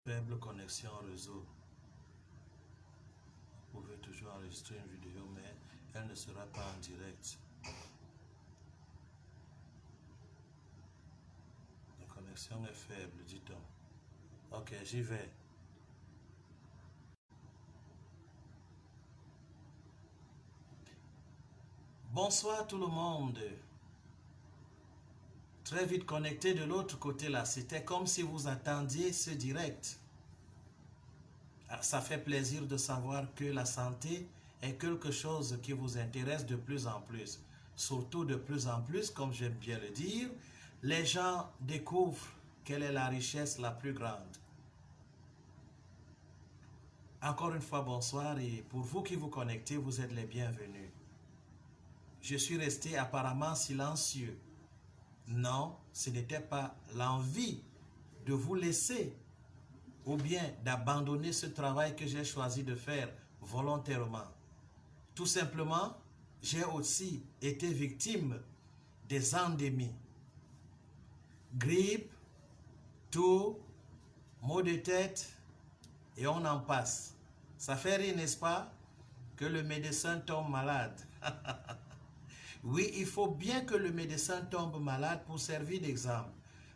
Faible connexion réseau. Vous pouvez toujours enregistrer une vidéo, mais elle ne sera pas en direct. La connexion est faible, dit-on. Ok, j'y vais. Bonsoir tout le monde. Très vite connecté de l'autre côté là. C'était comme si vous attendiez ce direct. Ça fait plaisir de savoir que la santé est quelque chose qui vous intéresse de plus en plus. Surtout de plus en plus, comme j'aime bien le dire, les gens découvrent quelle est la richesse la plus grande. Encore une fois, bonsoir, et pour vous qui vous connectez, vous êtes les bienvenus. Je suis resté apparemment silencieux. Non, ce n'était pas l'envie de vous laisser ou bien d'abandonner ce travail que j'ai choisi de faire volontairement. Tout simplement, j'ai aussi été victime des endémies. Grippe, toux, maux de tête, et on en passe. Ça fait rire, n'est-ce pas, que le médecin tombe malade. Oui, il faut bien que le médecin tombe malade pour servir d'exemple.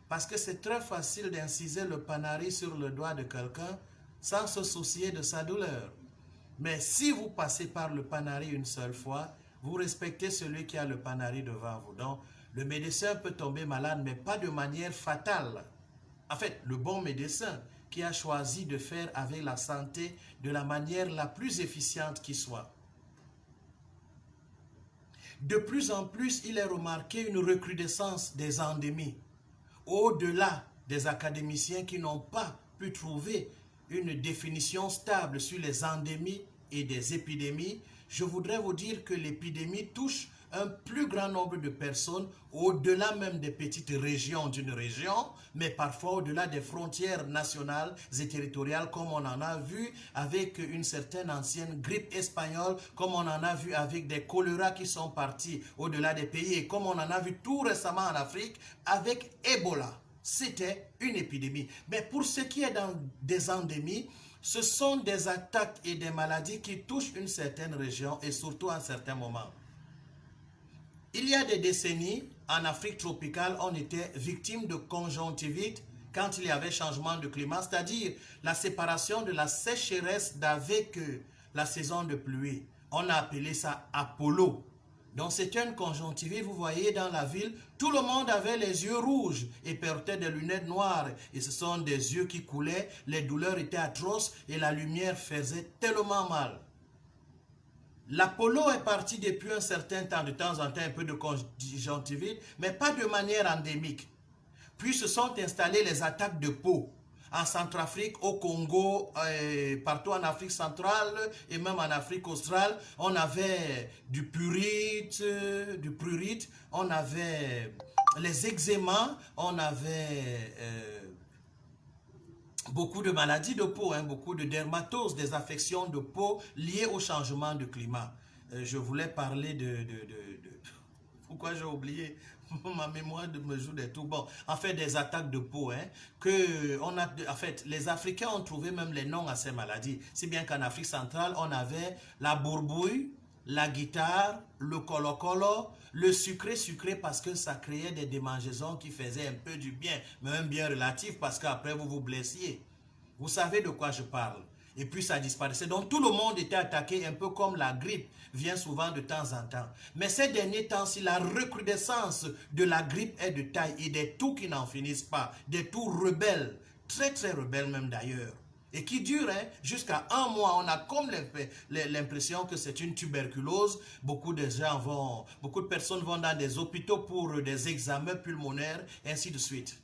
Parce que c'est très facile d'inciser le panari sur le doigt de quelqu'un sans se soucier de sa douleur. Mais si vous passez par le panari une seule fois, vous respectez celui qui a le panari devant vous. Donc, le médecin peut tomber malade, mais pas de manière fatale. En fait, le bon médecin qui a choisi de faire avec la santé de la manière la plus efficiente qui soit. De plus en plus, il est remarqué une recrudescence des endémies. Au-delà des académiciens qui n'ont pas pu trouver une définition stable sur les endémies et des épidémies, je voudrais vous dire que l'épidémie touche un plus grand nombre de personnes au-delà même des petites régions d'une région, mais parfois au-delà des frontières nationales et territoriales, comme on en a vu avec une certaine ancienne grippe espagnole, comme on en a vu avec des choléras qui sont partis au-delà des pays, et comme on en a vu tout récemment en Afrique avec Ebola. C'était une épidémie. Mais pour ce qui est des endémies, ce sont des attaques et des maladies qui touchent une certaine région et surtout à un certain moment. Il y a des décennies, en Afrique tropicale, on était victime de conjonctivite quand il y avait changement de climat, c'est-à-dire la séparation de la sécheresse d'avec la saison de pluie. On a appelé ça Apollo. Donc c'était une conjonctivite, vous voyez dans la ville, tout le monde avait les yeux rouges et portait des lunettes noires. Et ce sont des yeux qui coulaient, les douleurs étaient atroces et la lumière faisait tellement mal. L'Apollo est parti depuis un certain temps, de temps en temps un peu de conjonctivite, mais pas de manière endémique. Puis se sont installées les attaques de peau. En Centrafrique, au Congo, partout en Afrique centrale et même en Afrique australe, on avait du prurite, on avait les eczémas, on avait beaucoup de maladies de peau, beaucoup de dermatoses, des affections de peau liées au changement de climat. Je voulais parler pourquoi j'ai oublié? Ma mémoire me joue des tours. Bon, en fait, des attaques de peau, en fait, les Africains ont trouvé même les noms à ces maladies. Si bien qu'en Afrique centrale, on avait la bourbouille, la guitare, le colo-colo, le sucré parce que ça créait des démangeaisons qui faisaient un peu du bien, mais un bien relatif parce qu'après vous vous blessiez. Vous savez de quoi je parle. Et puis ça disparaissait. Donc tout le monde était attaqué un peu comme la grippe vient souvent de temps en temps. Mais ces derniers temps-ci, la recrudescence de la grippe est de taille et des toux qui n'en finissent pas. Des toux rebelles, très très rebelles même d'ailleurs. Et qui dure jusqu'à un mois. On a comme l'impression que c'est une tuberculose. Beaucoup de personnes vont dans des hôpitaux pour des examens pulmonaires, ainsi de suite.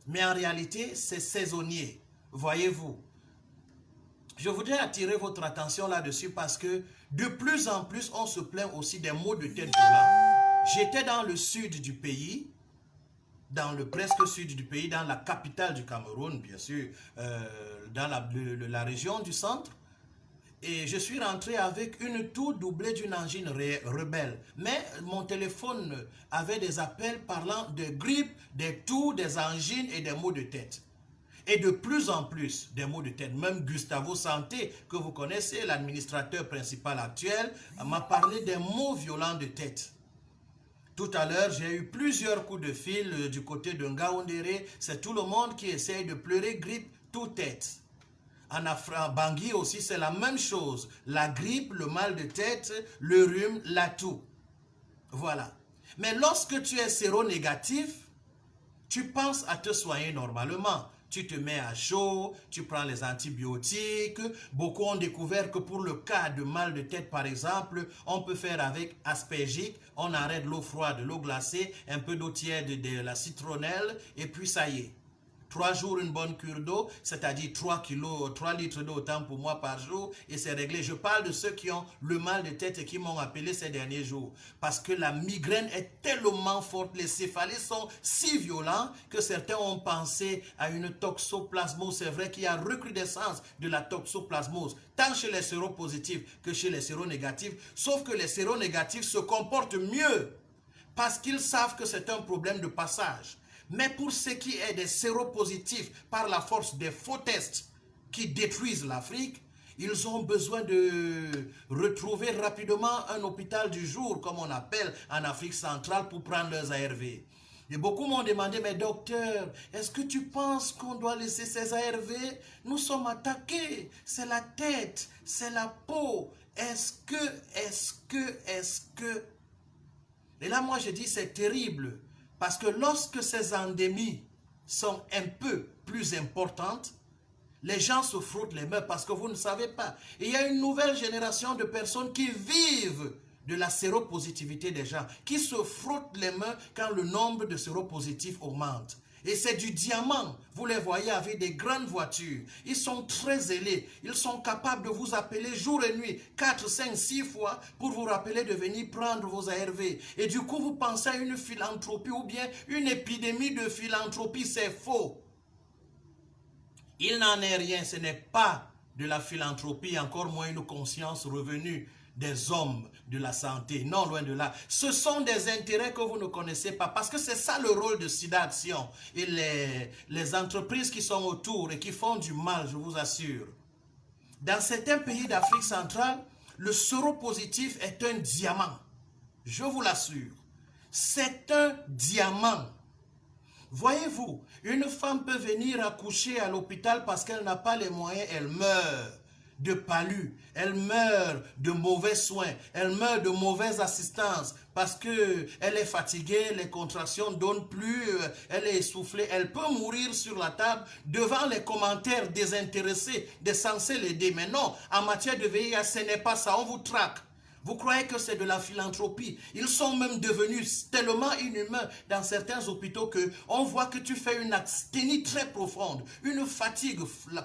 Mais en réalité, c'est saisonnier. Voyez-vous. Je voudrais attirer votre attention là-dessus parce que de plus en plus, on se plaint aussi des maux de tête violents. J'étais dans le sud du pays, dans le presque sud du pays, dans la capitale du Cameroun, bien sûr, dans la région du centre. Et je suis rentré avec une toux doublée d'une angine rebelle. Mais mon téléphone avait des appels parlant de grippe, des toux, des angines et des maux de tête. Et de plus en plus, des maux de tête. Même Gustavo Santé, que vous connaissez, l'administrateur principal actuel, m'a parlé des maux violents de tête. Tout à l'heure, j'ai eu plusieurs coups de fil du côté de Ngaoundéré. C'est tout le monde qui essaye de pleurer grippe, toute tête. En Bangui aussi, c'est la même chose. La grippe, le mal de tête, le rhume, la toux. Voilà. Mais lorsque tu es séronégatif, tu penses à te soigner normalement. Tu te mets à chaud, tu prends les antibiotiques. Beaucoup ont découvert que pour le cas de mal de tête, par exemple, on peut faire avec aspergique. On arrête l'eau froide, l'eau glacée, un peu d'eau tiède, de la citronnelle, et puis ça y est. 3 jours, une bonne cure d'eau, c'est-à-dire 3 litres d'eau autant pour moi par jour, et c'est réglé. Je parle de ceux qui ont le mal de tête et qui m'ont appelé ces derniers jours. Parce que la migraine est tellement forte, les céphalées sont si violents que certains ont pensé à une toxoplasmose. C'est vrai qu'il y a recrudescence de la toxoplasmose, tant chez les séropositifs que chez les séronégatifs, sauf que les séronégatifs se comportent mieux parce qu'ils savent que c'est un problème de passage. Mais pour ce qui est des séropositifs, par la force des faux tests qui détruisent l'Afrique, ils ont besoin de retrouver rapidement un hôpital du jour, comme on appelle en Afrique centrale, pour prendre leurs ARV. Et beaucoup m'ont demandé, mais docteur, est-ce que tu penses qu'on doit laisser ces ARV? Nous sommes attaqués, c'est la tête, c'est la peau. Est-ce que... Et là, moi, je dis, c'est terrible. Parce que lorsque ces endémies sont un peu plus importantes, les gens se frottent les mains parce que vous ne savez pas. Et il y a une nouvelle génération de personnes qui vivent de la séropositivité des gens, qui se frottent les mains quand le nombre de séropositifs augmente. Et c'est du diamant. Vous les voyez avec des grandes voitures. Ils sont très zélés. Ils sont capables de vous appeler jour et nuit, 4, 5, 6 fois pour vous rappeler de venir prendre vos ARV. Et du coup, vous pensez à une philanthropie ou bien une épidémie de philanthropie. C'est faux. Il n'en est rien. Ce n'est pas de la philanthropie, encore moins une conscience revenue des hommes de la santé. Non, loin de là. Ce sont des intérêts que vous ne connaissez pas parce que c'est ça le rôle de SIDA Action. Et les entreprises qui sont autour et qui font du mal, je vous assure. Dans certains pays d'Afrique centrale, le séropositif est un diamant. Je vous l'assure. C'est un diamant. Voyez-vous, une femme peut venir accoucher à l'hôpital parce qu'elle n'a pas les moyens, elle meurt de palu, elle meurt de mauvais soins, elle meurt de mauvaise assistance parce qu'elle est fatiguée, les contractions ne donnent plus, elle est essoufflée, elle peut mourir sur la table devant les commentaires désintéressés des censés l'aider. Mais non, en matière de VIH, ce n'est pas ça, on vous traque. Vous croyez que c'est de la philanthropie? Ils sont même devenus tellement inhumains dans certains hôpitaux qu'on voit que tu fais une asthénie très profonde, une fatigue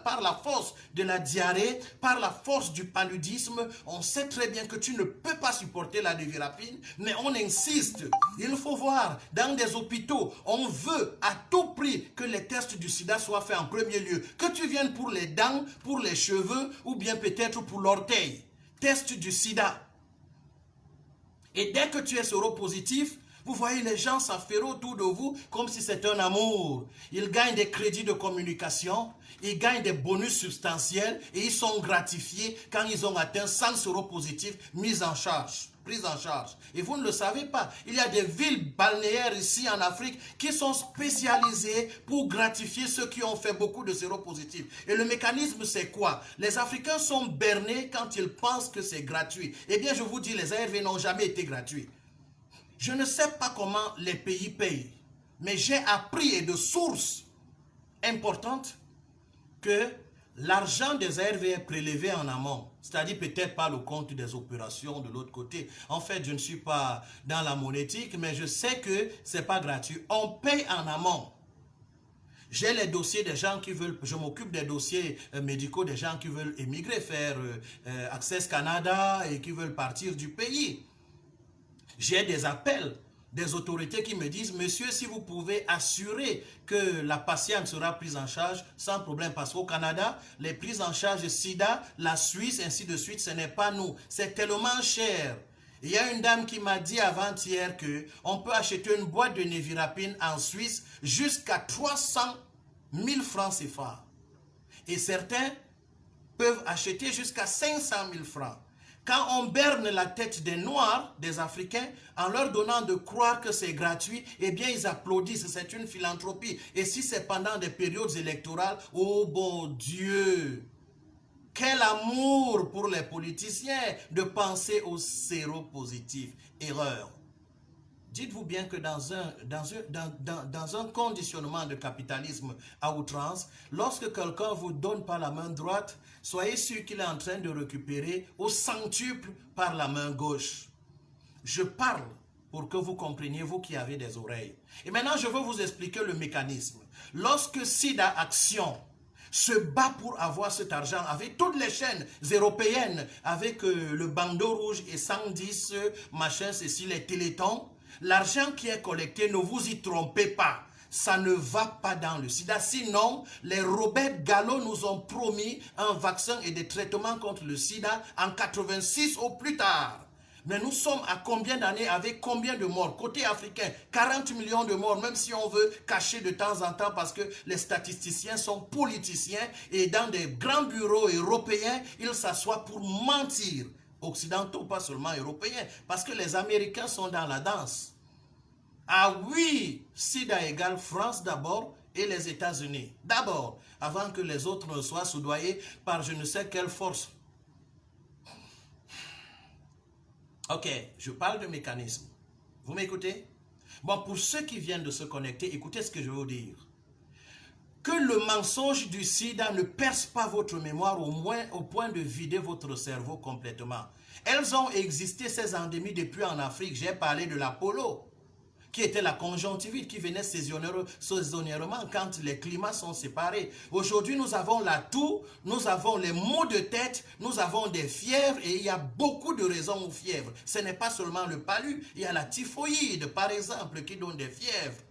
par la force de la diarrhée, par la force du paludisme. On sait très bien que tu ne peux pas supporter la nevirapine, mais on insiste. Il faut voir, dans des hôpitaux, on veut à tout prix que les tests du sida soient faits en premier lieu. Que tu viennes pour les dents, pour les cheveux ou bien peut-être pour l'orteil. Test du sida. Et dès que tu es séropositif, vous voyez les gens s'affairer autour de vous comme si c'était un amour. Ils gagnent des crédits de communication, ils gagnent des bonus substantiels et ils sont gratifiés quand ils ont atteint 100 séropositifs pris en charge. Et vous ne le savez pas. Il y a des villes balnéaires ici en Afrique qui sont spécialisées pour gratifier ceux qui ont fait beaucoup de séropositifs. Et le mécanisme, c'est quoi? Les Africains sont bernés quand ils pensent que c'est gratuit. Eh bien, je vous dis, les ARV n'ont jamais été gratuits. Je ne sais pas comment les pays payent, mais j'ai appris de sources importantes que l'argent des ARV est prélevé en amont, c'est-à-dire peut-être pas le compte des opérations de l'autre côté. En fait, je ne suis pas dans la monétique, mais je sais que ce n'est pas gratuit. On paye en amont. J'ai les dossiers des gens qui veulent, je m'occupe des dossiers médicaux des gens qui veulent émigrer, faire Access Canada et qui veulent partir du pays. J'ai des appels des autorités qui me disent, monsieur, si vous pouvez assurer que la patiente sera prise en charge sans problème, parce qu'au Canada, les prises en charge sida, la Suisse, ainsi de suite, ce n'est pas nous. C'est tellement cher. Il y a une dame qui m'a dit avant-hier qu'on peut acheter une boîte de nevirapine en Suisse jusqu'à 300 1000 francs CFA. Et certains peuvent acheter jusqu'à 500 000 francs. Quand on berne la tête des Noirs, des Africains, en leur donnant de croire que c'est gratuit, eh bien ils applaudissent, c'est une philanthropie. Et si c'est pendant des périodes électorales, oh bon Dieu! Quel amour pour les politiciens de penser au séropositif. Erreur. Dites-vous bien que dans un conditionnement de capitalisme à outrance, lorsque quelqu'un vous donne par la main droite, soyez sûr qu'il est en train de récupérer au centuple par la main gauche. Je parle pour que vous compreniez, vous qui avez des oreilles. Et maintenant, je veux vous expliquer le mécanisme. Lorsque SIDA Action se bat pour avoir cet argent avec toutes les chaînes européennes, avec le bandeau rouge et 110 machin, ceci, les télétons, l'argent qui est collecté, ne vous y trompez pas, ça ne va pas dans le sida. Sinon, les Robert Gallo nous ont promis un vaccin et des traitements contre le sida en 86 au plus tard. Mais nous sommes à combien d'années avec combien de morts? Côté africain, 40 millions de morts, même si on veut cacher de temps en temps parce que les statisticiens sont politiciens et dans des grands bureaux européens, ils s'assoient pour mentir. Occidentaux, pas seulement européens, parce que les Américains sont dans la danse. Ah oui, SIDA égale France d'abord et les États-Unis. D'abord, avant que les autres ne soient soudoyés par je ne sais quelle force. Ok, je parle de mécanisme. Vous m'écoutez? Bon, pour ceux qui viennent de se connecter, écoutez ce que je veux vous dire. Que le mensonge du sida ne perce pas votre mémoire au point de vider votre cerveau complètement. Elles ont existé, ces endémies, depuis en Afrique. J'ai parlé de la polo, qui était la conjonctivite, qui venait saisonnièrement quand les climats sont séparés. Aujourd'hui, nous avons la toux, nous avons les maux de tête, nous avons des fièvres et il y a beaucoup de raisons aux fièvres. Ce n'est pas seulement le palu, il y a la typhoïde, par exemple, qui donne des fièvres.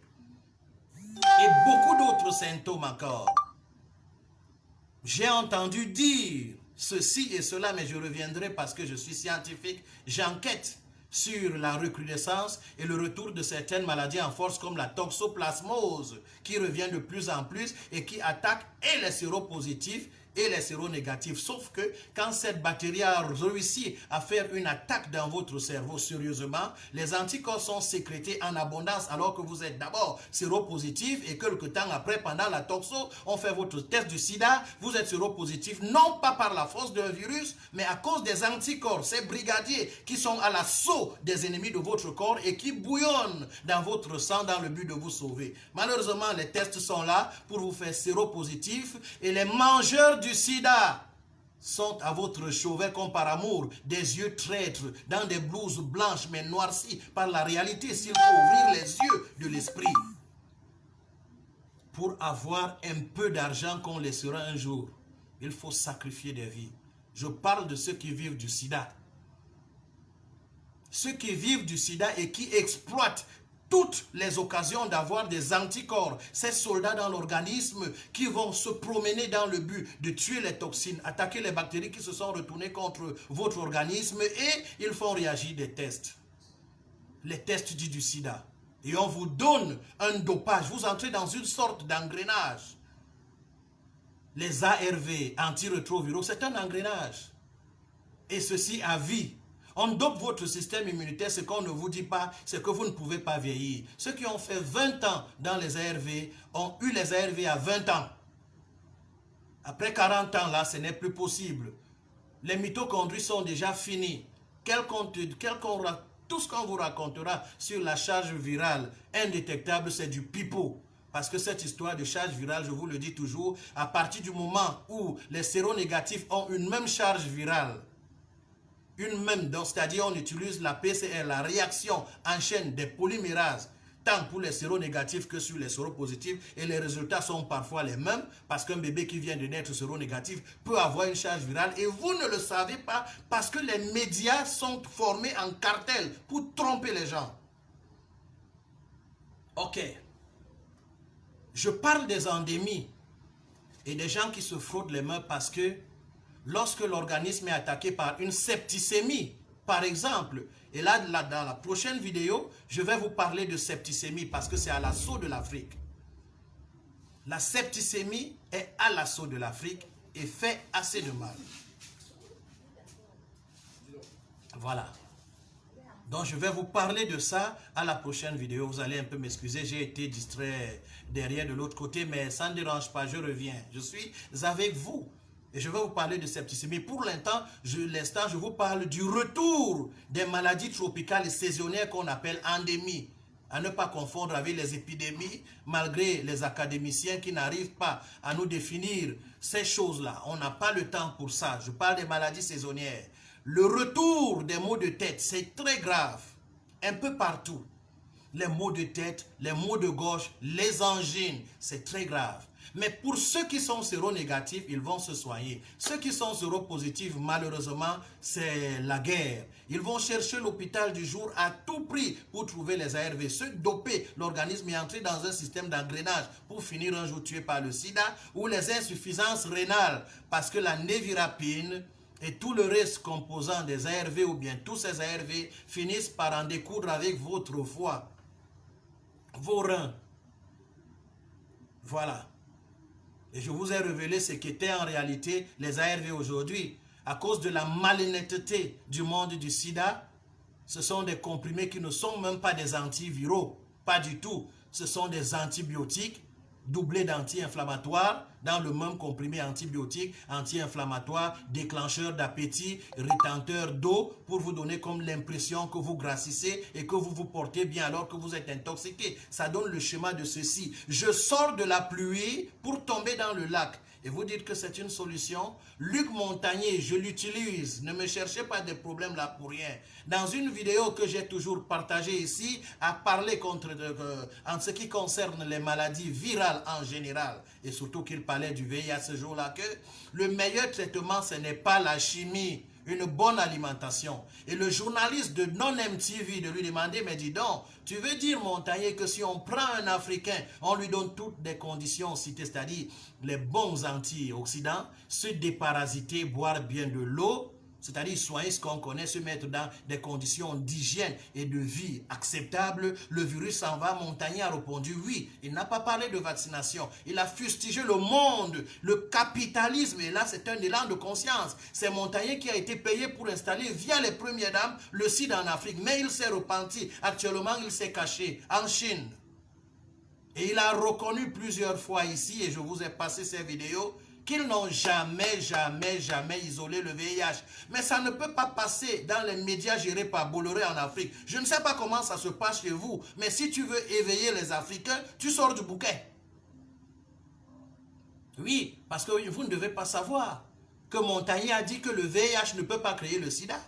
Et beaucoup d'autres symptômes encore. J'ai entendu dire ceci et cela, mais je reviendrai parce que je suis scientifique. J'enquête sur la recrudescence et le retour de certaines maladies en force comme la toxoplasmose qui revient de plus en plus et qui attaque et les séropositifs et les séronégatifs. Sauf que quand cette bactérie a réussi à faire une attaque dans votre cerveau sérieusement, les anticorps sont sécrétés en abondance alors que vous êtes d'abord séropositif et quelque temps après, pendant la toxo, on fait votre test du sida, vous êtes séropositif, non pas par la force d'un virus, mais à cause des anticorps, ces brigadiers qui sont à l'assaut des ennemis de votre corps et qui bouillonnent dans votre sang dans le but de vous sauver. Malheureusement, les tests sont là pour vous faire séropositif et les mangeurs du sida sont à votre chevet comme par amour, des yeux traîtres, dans des blouses blanches mais noircies par la réalité, s'il faut ouvrir les yeux de l'esprit pour avoir un peu d'argent qu'on laissera un jour. Il faut sacrifier des vies. Je parle de ceux qui vivent du sida. Ceux qui vivent du sida et qui exploitent toutes les occasions d'avoir des anticorps, ces soldats dans l'organisme qui vont se promener dans le but de tuer les toxines, attaquer les bactéries qui se sont retournées contre votre organisme et ils font réagir des tests. Les tests dits du sida. Et on vous donne un dopage, vous entrez dans une sorte d'engrenage. Les ARV, antirétroviraux, c'est un engrenage. Et ceci à vie. On dope votre système immunitaire, ce qu'on ne vous dit pas, c'est que vous ne pouvez pas vieillir. Ceux qui ont fait 20 ans dans les ARV ont eu les ARV à 20 ans. Après 40 ans, là, ce n'est plus possible. Les mitochondries sont déjà finis. Tout ce qu'on vous racontera sur la charge virale indétectable, c'est du pipeau. Parce que cette histoire de charge virale, je vous le dis toujours, à partir du moment où les séronégatifs ont une même charge virale, c'est-à-dire on utilise la PCR, la réaction en chaîne des polymérases, tant pour les séronégatifs que sur les séropositifs, et les résultats sont parfois les mêmes, parce qu'un bébé qui vient de naître séronégatif peut avoir une charge virale, et vous ne le savez pas, parce que les médias sont formés en cartel pour tromper les gens. Ok. Je parle des endémies et des gens qui se frottent les mains parce que lorsque l'organisme est attaqué par une septicémie, par exemple, et là, dans la prochaine vidéo, je vais vous parler de septicémie parce que c'est à l'assaut de l'Afrique. La septicémie est à l'assaut de l'Afrique et fait assez de mal. Voilà. Donc je vais vous parler de ça à la prochaine vidéo. Vous allez un peu m'excuser, j'ai été distrait derrière de l'autre côté, mais ça ne dérange pas, je reviens. Je suis avec vous. Et je vais vous parler de septicémie. Pour l'instant, je vous parle du retour des maladies tropicales et saisonnières qu'on appelle endémies. À ne pas confondre avec les épidémies, malgré les académiciens qui n'arrivent pas à nous définir ces choses-là. On n'a pas le temps pour ça. Je parle des maladies saisonnières. Le retour des maux de tête, c'est très grave. Un peu partout. Les maux de tête, les maux de gorge, les angines, c'est très grave. Mais pour ceux qui sont séronégatifs, ils vont se soigner. Ceux qui sont séropositifs, malheureusement, c'est la guerre. Ils vont chercher l'hôpital du jour à tout prix pour trouver les ARV. Se doper, l'organisme est entré dans un système d'engrenage pour finir un jour tué par le sida, ou les insuffisances rénales, parce que la névirapine et tout le reste composant des ARV ou bien tous ces ARV finissent par en découdre avec votre foie, vos reins. Voilà. Et je vous ai révélé ce qu'étaient en réalité les ARV aujourd'hui. À cause de la malhonnêteté du monde du sida, ce sont des comprimés qui ne sont même pas des antiviraux. Pas du tout. Ce sont des antibiotiques doublés d'anti-inflammatoires dans le même comprimé antibiotique, anti-inflammatoire, déclencheur d'appétit, rétenteur d'eau pour vous donner comme l'impression que vous grassissez et que vous vous portez bien alors que vous êtes intoxiqué. Ça donne le schéma de ceci. Je sors de la pluie pour tomber dans le lac. Et vous dites que c'est une solution. Luc Montagnier, je l'utilise. Ne me cherchez pas des problèmes là pour rien. Dans une vidéo que j'ai toujours partagée ici, à parler en ce qui concerne les maladies virales en général, et surtout qu'il parlait du VIH ce jour-là, que le meilleur traitement, ce n'est pas la chimie, une bonne alimentation. Et le journaliste de Non-MTV de lui demander, mais dis donc, tu veux dire, Montagnier, que si on prend un Africain, on lui donne toutes les conditions citées, c'est-à-dire les bons antioxydants, se déparasiter, boire bien de l'eau, c'est-à-dire soigner ce qu'on connaît, se mettre dans des conditions d'hygiène et de vie acceptables, le virus s'en va. Montagnier a répondu oui. Il n'a pas parlé de vaccination. Il a fustigé le monde, le capitalisme. Et là, c'est un élan de conscience. C'est Montagnier qui a été payé pour installer, via les premières dames, le sida en Afrique. Mais il s'est repenti. Actuellement, il s'est caché en Chine. Et il a reconnu plusieurs fois ici, et je vous ai passé ces vidéos, qu'ils n'ont jamais isolé le VIH. Mais ça ne peut pas passer dans les médias gérés par Bolloré en Afrique. Je ne sais pas comment ça se passe chez vous, mais si tu veux éveiller les Africains, tu sors du bouquet. Oui, parce que vous ne devez pas savoir que Montagnier a dit que le VIH ne peut pas créer le sida.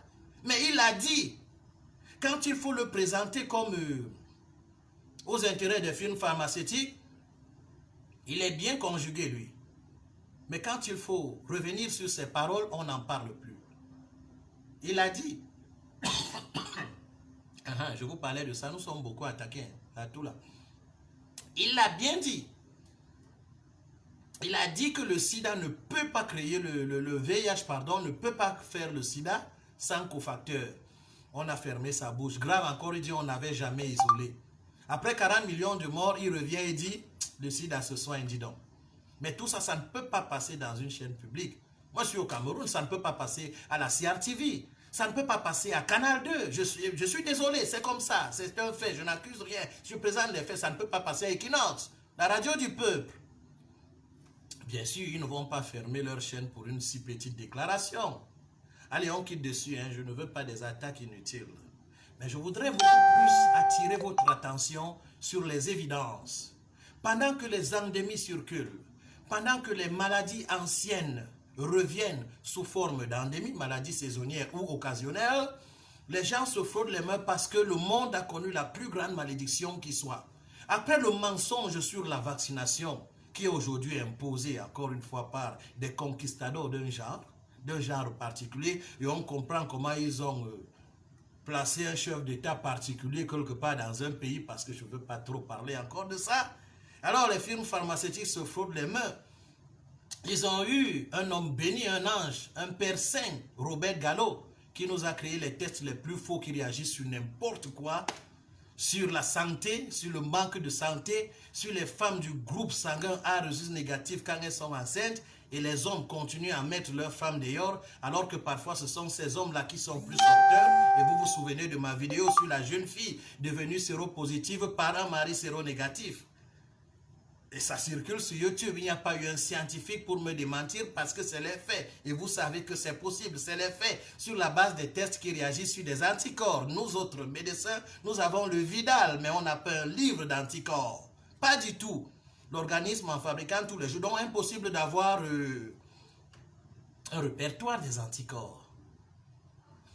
Mais il a dit, quand il faut le présenter comme aux intérêts des firmes pharmaceutiques, il est bien conjugué, lui. Mais quand il faut revenir sur ses paroles, on n'en parle plus. Il a dit, je vous parlais de ça, nous sommes beaucoup attaqués, là, tout là. Il l'a bien dit. Il a dit que le sida ne peut pas créer, le VIH, pardon, ne peut pas faire le sida sans cofacteur. On a fermé sa bouche. Grave encore, il dit on n'avait jamais isolé. Après 40 millions de morts, il revient et dit, le sida se soigne, dis donc. Mais tout ça, ça ne peut pas passer dans une chaîne publique. Moi, je suis au Cameroun, ça ne peut pas passer à la CRTV. Ça ne peut pas passer à Canal 2. Je suis désolé, c'est comme ça. C'est un fait, je n'accuse rien. Je présente les faits, ça ne peut pas passer à Equinox, la radio du peuple. Bien sûr, ils ne vont pas fermer leur chaîne pour une si petite déclaration. Allez, on quitte dessus, hein. Je ne veux pas des attaques inutiles. Mais je voudrais beaucoup plus attirer votre attention sur les évidences. Pendant que les endémies circulent, pendant que les maladies anciennes reviennent sous forme d'endémies, maladies saisonnières ou occasionnelles, les gens se frottent les mains parce que le monde a connu la plus grande malédiction qui soit. Après le mensonge sur la vaccination, qui est aujourd'hui imposé encore une fois par des conquistadors d'un genre particulier, et on comprend comment ils ont placé un chef d'État particulier quelque part dans un pays, parce que je ne veux pas trop parler encore de ça. Alors les firmes pharmaceutiques se frottent les mains. Ils ont eu un homme béni, un ange, un père saint, Robert Gallo, qui nous a créé les tests les plus faux qui réagissent sur n'importe quoi. sur la santé, sur le manque de santé, sur les femmes du groupe sanguin A resus négatif quand elles sont enceintes, et les hommes continuent à mettre leurs femmes dehors, alors que parfois ce sont ces hommes-là qui sont plus sorteurs. Et vous vous souvenez de ma vidéo sur la jeune fille devenue séropositive par un mari séronégatif. Et ça circule sur YouTube. Il n'y a pas eu un scientifique pour me démentir parce que c'est les faits. Et vous savez que c'est possible. C'est les faits sur la base des tests qui réagissent sur des anticorps. Nous autres médecins, nous avons le Vidal, mais on n'a pas un livre d'anticorps. Pas du tout. L'organisme en fabriquant tous les jours. Donc impossible d'avoir un répertoire des anticorps.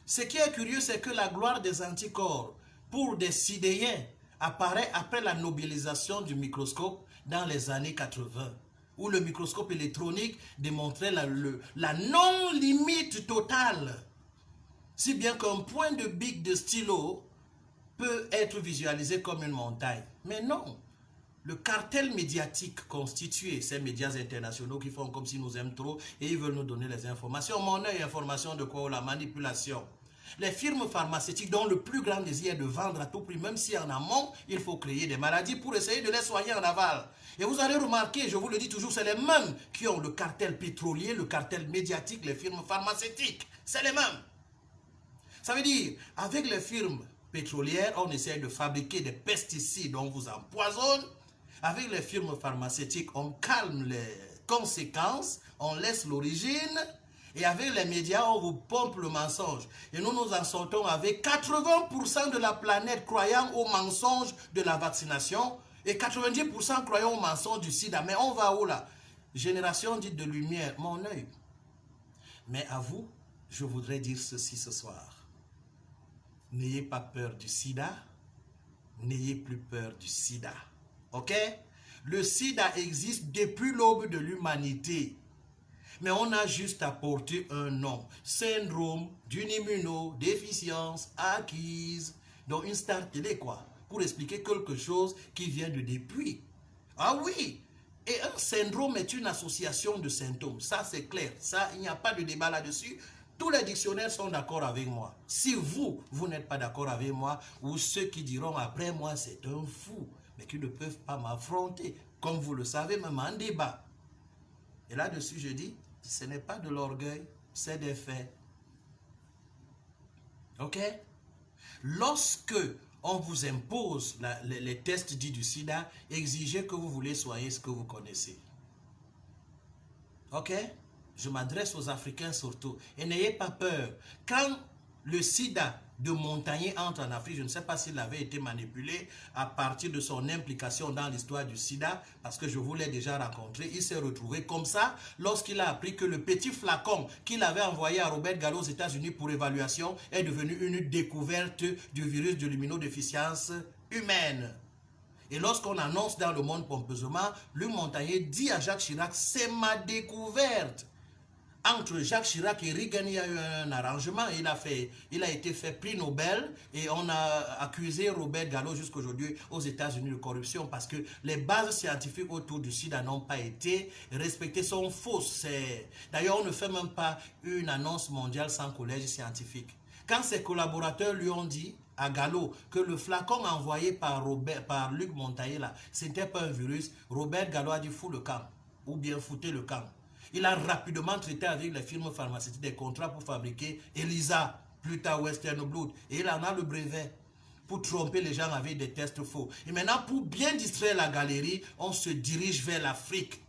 Ce qui est curieux, c'est que la gloire des anticorps pour des sidéens apparaît après la nobilisation du microscope dans les années 80, où le microscope électronique démontrait la non-limite totale. Si bien qu'un point de bic de stylo peut être visualisé comme une montagne. Mais non, le cartel médiatique constitué, ces médias internationaux qui font comme s'ils nous aiment trop et ils veulent nous donner les informations. Mon œil, information de quoi? La manipulation. Les firmes pharmaceutiques dont le plus grand désir est de vendre à tout prix, même si en amont, il faut créer des maladies pour essayer de les soigner en aval. Et vous allez remarquer, je vous le dis toujours, c'est les mêmes qui ont le cartel pétrolier, le cartel médiatique, les firmes pharmaceutiques. C'est les mêmes. Ça veut dire, avec les firmes pétrolières, on essaie de fabriquer des pesticides, on vous empoisonne. Avec les firmes pharmaceutiques, on calme les conséquences, on laisse l'origine. Et avec les médias, on vous pompe le mensonge. Et nous nous en sortons avec 80% de la planète croyant au mensonge de la vaccination et 90% croyant au mensonge du sida. Mais on va où là? Génération dite de lumière, mon œil. Mais à vous, je voudrais dire ceci ce soir. N'ayez pas peur du sida. N'ayez plus peur du sida. Ok? Le sida existe depuis l'aube de l'humanité. Mais on a juste apporté un nom. Syndrome d'une immunodéficience acquise. Donc une star télé quoi. Pour expliquer quelque chose qui vient de depuis. Ah oui. Et un syndrome est une association de symptômes. Ça c'est clair. Ça, il n'y a pas de débat là-dessus. Tous les dictionnaires sont d'accord avec moi. Si vous n'êtes pas d'accord avec moi, ou ceux qui diront après moi c'est un fou, mais qui ne peuvent pas m'affronter, comme vous le savez, même en débat. Et là-dessus je dis, ce n'est pas de l'orgueil, c'est des faits. Ok? Lorsque on vous impose les tests dits du sida, exigez que vous voulez soigner ce que vous connaissez. Ok? Je m'adresse aux Africains surtout. Et n'ayez pas peur. Quand le sida de Montagnier entre en Afrique, je ne sais pas s'il avait été manipulé à partir de son implication dans l'histoire du sida, parce que je vous l'ai déjà rencontré, il s'est retrouvé comme ça lorsqu'il a appris que le petit flacon qu'il avait envoyé à Robert Gallo aux États-Unis pour évaluation est devenu une découverte du virus de l'immunodéficience humaine. Et lorsqu'on annonce dans le monde pompeusement, Luc Montagnier dit à Jacques Chirac, c'est ma découverte. Entre Jacques Chirac et Reagan, il y a eu un arrangement. Il a été fait prix Nobel et on a accusé Robert Gallo jusqu'aujourd'hui aux États-Unis de corruption parce que les bases scientifiques autour du sida n'ont pas été respectées, sont fausses. D'ailleurs, on ne fait même pas une annonce mondiale sans collège scientifique. Quand ses collaborateurs lui ont dit à Gallo que le flacon envoyé par Luc Montagnier, ce n'était pas un virus, Robert Gallo a dit fous le camp ou bien foutez le camp. Il a rapidement traité avec les firmes pharmaceutiques des contrats pour fabriquer ELISA, plus tard Western Blot. Et il en a le brevet pour tromper les gens avec des tests faux. Et maintenant, pour bien distraire la galerie, on se dirige vers l'Afrique.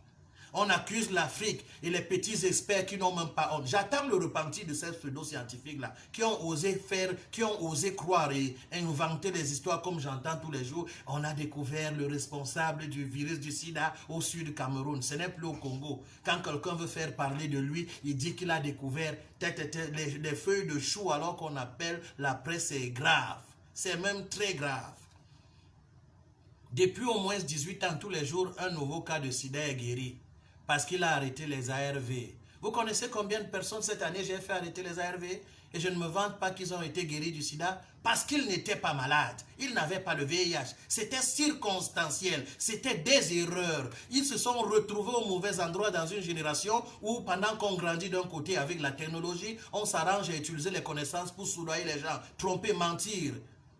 On accuse l'Afrique et les petits experts qui n'ont même pas honte. J'attends le repentir de ces pseudo-scientifiques-là, qui ont osé faire, qui ont osé croire et inventer des histoires comme j'entends tous les jours. On a découvert le responsable du virus du sida au sud du Cameroun. Ce n'est plus au Congo. Quand quelqu'un veut faire parler de lui, il dit qu'il a découvert les feuilles de chou alors qu'on appelle la presse est grave. C'est même très grave. Depuis au moins 18 ans, tous les jours, un nouveau cas de sida est guéri. Parce qu'il a arrêté les ARV. Vous connaissez combien de personnes cette année j'ai fait arrêter les ARV? Et je ne me vante pas qu'ils ont été guéris du sida parce qu'ils n'étaient pas malades. Ils n'avaient pas le VIH. C'était circonstanciel. C'était des erreurs. Ils se sont retrouvés au mauvais endroit dans une génération où pendant qu'on grandit d'un côté avec la technologie, on s'arrange à utiliser les connaissances pour soudoyer les gens, tromper, mentir.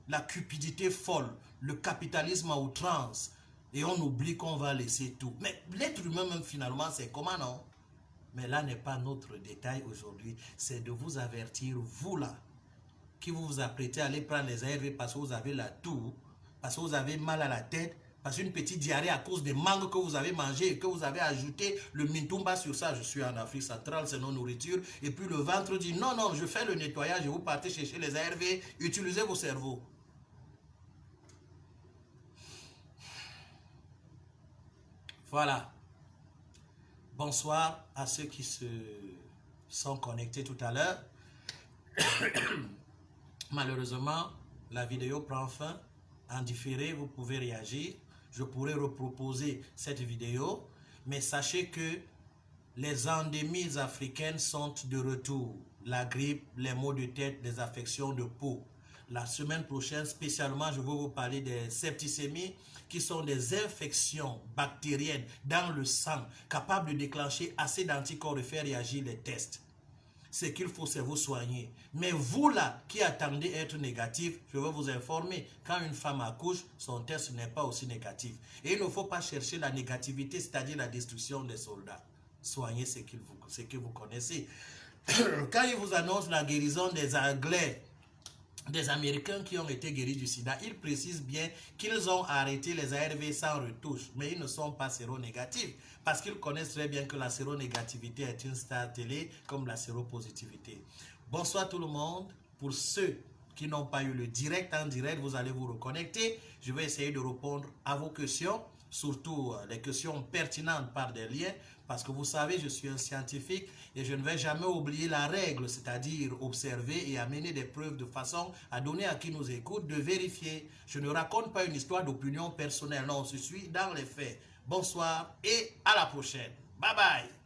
la cupidité folle, le capitalisme à outrance, et on oublie qu'on va laisser tout. Mais l'être humain même finalement, c'est comment, non? Mais là n'est pas notre détail aujourd'hui, c'est de vous avertir, vous là, qui vous vous apprêtez à aller prendre les ARV parce que vous avez la toux, parce que vous avez mal à la tête, parce qu'une petite diarrhée à cause des mangues que vous avez mangé et que vous avez ajouté le mintumba sur ça. Je suis en Afrique centrale, c'est non nourriture. Et puis le ventre dit non, non, je fais le nettoyage et vous partez chercher les ARV, utilisez vos cerveaux. Voilà. Bonsoir à ceux qui se sont connectés tout à l'heure. Malheureusement, la vidéo prend fin. En différé, vous pouvez réagir. Je pourrais reproposer cette vidéo. Mais sachez que les endémies africaines sont de retour. La grippe, les maux de tête, les affections de peau. La semaine prochaine, spécialement, je vais vous parler des septicémies, qui sont des infections bactériennes dans le sang, capables de déclencher assez d'anticorps et faire réagir les tests. Ce qu'il faut, c'est vous soigner. Mais vous là, qui attendez être négatif, je vais vous informer, quand une femme accouche, son test n'est pas aussi négatif. Et il ne faut pas chercher la négativité, c'est-à-dire la destruction des soldats. Soignez ce que vous connaissez. Quand ils vous annoncent la guérison des Anglais, des Américains qui ont été guéris du sida, ils précisent bien qu'ils ont arrêté les ARV sans retouche, mais ils ne sont pas séronégatifs parce qu'ils connaissent très bien que la séronégativité est une star télé comme la séropositivité. Bonsoir tout le monde. Pour ceux qui n'ont pas eu le direct en direct, vous allez vous reconnecter. Je vais essayer de répondre à vos questions, surtout les questions pertinentes par des liens, parce que vous savez, je suis un scientifique et je ne vais jamais oublier la règle, c'est-à-dire observer et amener des preuves de façon à donner à qui nous écoute de vérifier. Je ne raconte pas une histoire d'opinion personnelle, non, je suis dans les faits. Bonsoir et à la prochaine. Bye bye.